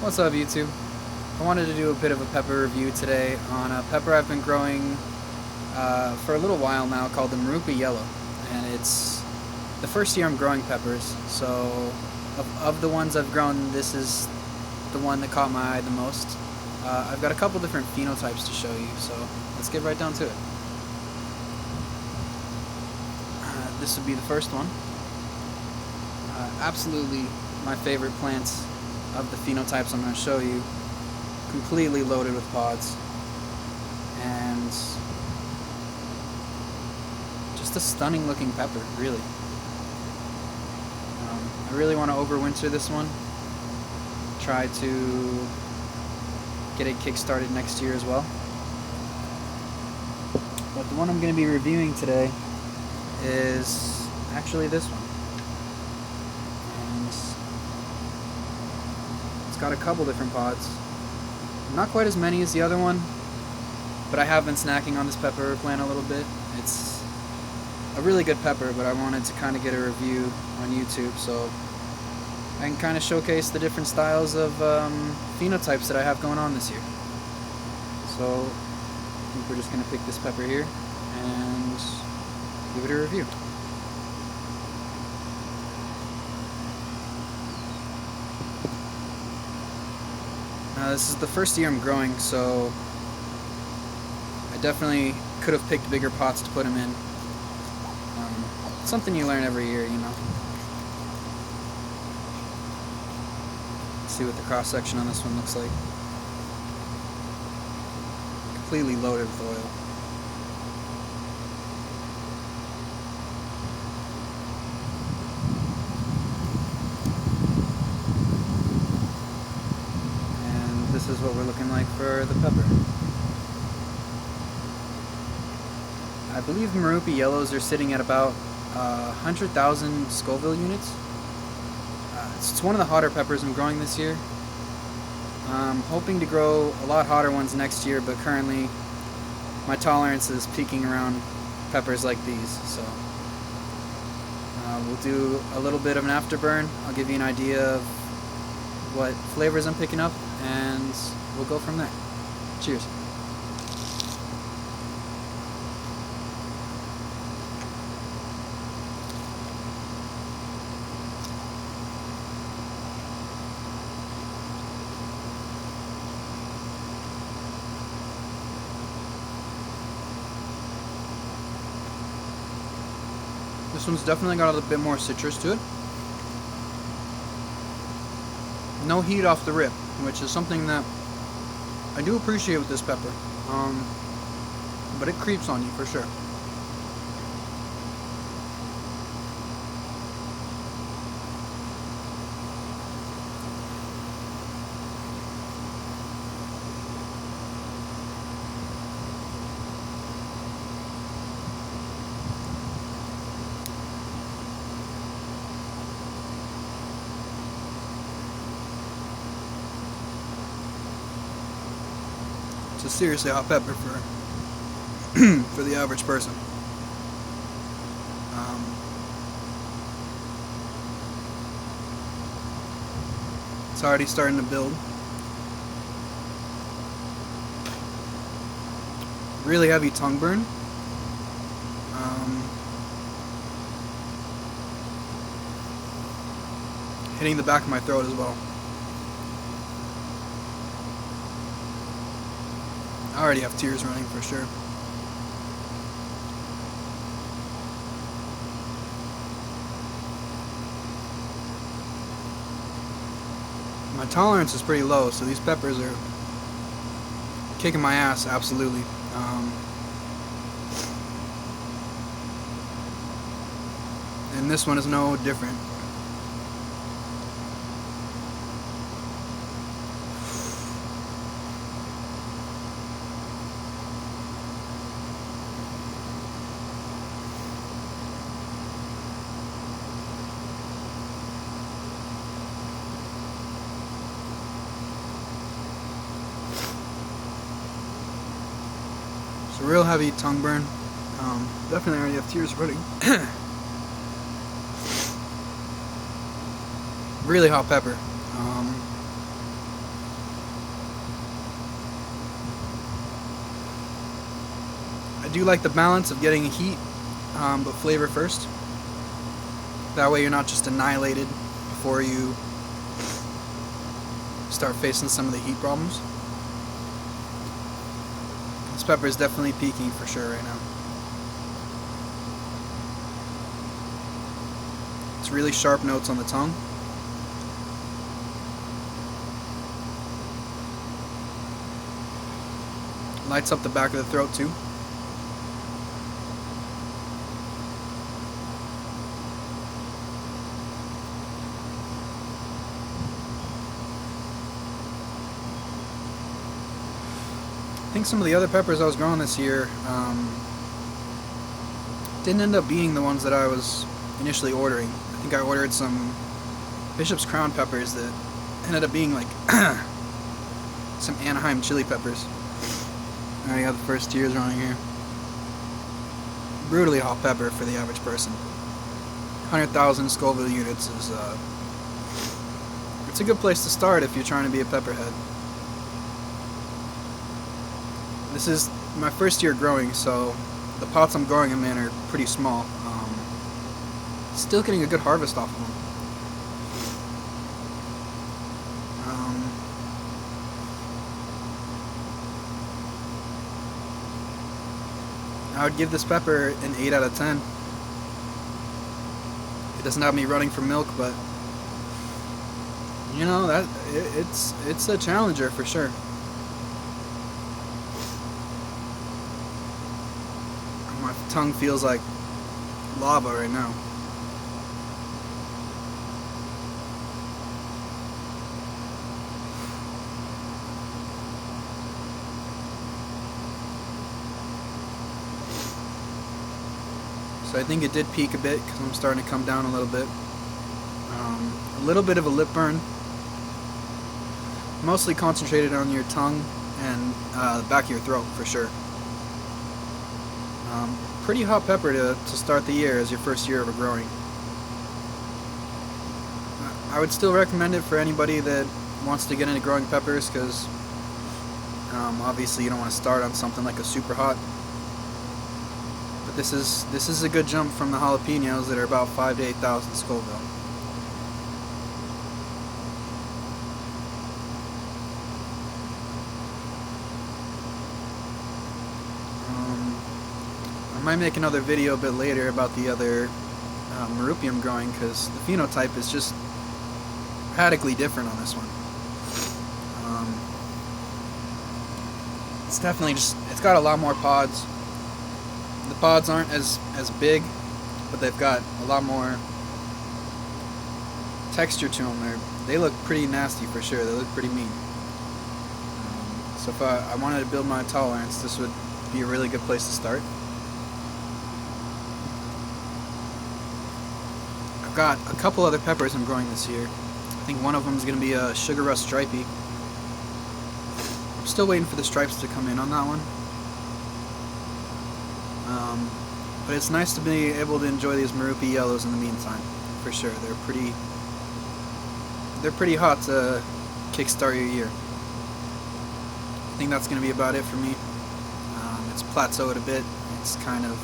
What's up, YouTube? I wanted to do a bit of a pepper review today on a pepper I've been growing for a little while now called the Murupi Yellow. And it's the first year I'm growing peppers, so of the ones I've grown, this is the one that caught my eye the most. I've got a couple different phenotypes to show you, so let's get right down to it. This would be the first one. Absolutely my favorite plants of the phenotypes I'm going to show you, completely loaded with pods, and just a stunning looking pepper, really. I really want to overwinter this one, try to get it kick-started next year as well. But the one I'm going to be reviewing today is actually this one. Got a couple different pods. Not quite as many as the other one, but I have been snacking on this pepper plant a little bit. It's a really good pepper, but I wanted to kind of get a review on YouTube so I can kind of showcase the different styles of phenotypes that I have going on this year. So I think we're just going to pick this pepper here and give it a review. This is the first year I'm growing, so I definitely could have picked bigger pots to put them in. It's something you learn every year, you know. Let's see what the cross section on this one looks like. Completely loaded with oil. This is what we're looking like for the pepper. I believe Murupi Yellows are sitting at about 100,000 Scoville units. It's one of the hotter peppers I'm growing this year. I'm hoping to grow a lot hotter ones next year, but currently my tolerance is peaking around peppers like these. So we'll do a little bit of an afterburn. I'll give you an idea of what flavors I'm picking up, and we'll go from there. Cheers. This one's definitely got a little bit more citrus to it. No heat off the rip, which is something that I do appreciate with this pepper, but it creeps on you for sure. It's a seriously hot pepper for the average person. It's already starting to build. Really heavy tongue burn. Hitting the back of my throat as well. I already have tears running for sure. My tolerance is pretty low, so these peppers are kicking my ass, absolutely. And this one is no different. It's a real heavy tongue burn. Definitely already have tears running. Really hot pepper. do like the balance of getting heat, but flavor first. That way you're not just annihilated before you start facing some of the heat problems. This pepper is definitely peaking for sure right now. It's really sharp notes on the tongue. Lights up the back of the throat too. I think some of the other peppers I was growing this year didn't end up being the ones that I was initially ordering. I think I ordered some Bishop's Crown peppers that ended up being like some Anaheim chili peppers. I got the first tears running here. Brutally hot pepper for the average person. 100,000 Scoville units is it's a good place to start if you're trying to be a pepperhead. This is my first year growing, so the pots I'm growing them in are pretty small. Still getting a good harvest off of them. I would give this pepper an 8 out of 10. It doesn't have me running for milk, but you know that it's a challenger for sure. My tongue feels like lava right now. So I think it did peak a bit because I'm starting to come down a little bit. A little bit of a lip burn. Mostly concentrated on your tongue and the back of your throat for sure. Pretty hot pepper to start the year as your first year of growing. I would still recommend it for anybody that wants to get into growing peppers because obviously you don't want to start on something like a super hot. But this is a good jump from the jalapenos that are about 5,000 to 8,000 Scoville. I might make another video a bit later about the other Murupi I'm growing because the phenotype is just radically different on this one. It's definitely it's got a lot more pods. The pods aren't as big, but they've got a lot more texture to them. They look pretty nasty for sure. They look pretty mean. So if I wanted to build my tolerance, this would be a really good place to start. I've got a couple other peppers I'm growing this year. I think one of them is going to be a Sugar Rust Stripey. I'm still waiting for the stripes to come in on that one. But it's nice to be able to enjoy these Murupi Yellows in the meantime, for sure. They're pretty hot to kickstart your year. I think that's going to be about it for me. It's plateaued a bit. It's kind of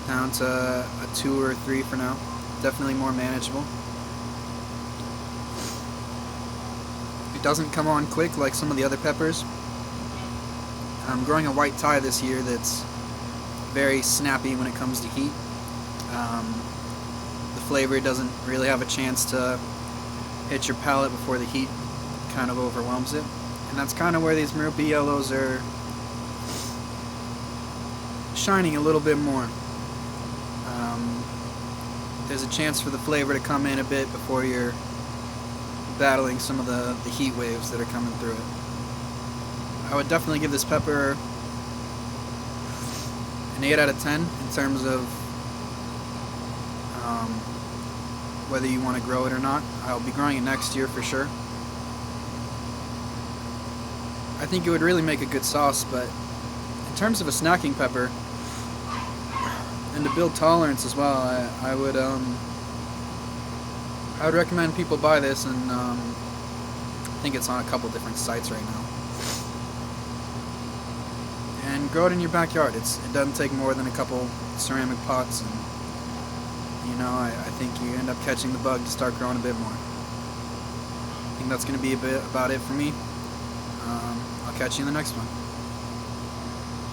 down to a 2 or 3 for now. Definitely more manageable. It doesn't come on quick like some of the other peppers. I'm growing a white Thai this year that's very snappy when it comes to heat. The flavor doesn't really have a chance to hit your palate before the heat kind of overwhelms it. And that's kind of where these Murupi Yellows are shining a little bit more. There's a chance for the flavor to come in a bit before you're battling some of the heat waves that are coming through it. I would definitely give this pepper an 8 out of 10 in terms of whether you want to grow it or not. I'll be growing it next year for sure. I think it would really make a good sauce, but in terms of a snacking pepper and to build tolerance as well, I would recommend people buy this, and I think it's on a couple different sites right now. And and grow it in your backyard. It doesn't take more than a couple ceramic pots, and you know, I think you end up catching the bug to start growing a bit more. I think that's going to be a bit about it for me. I'll catch you in the next one.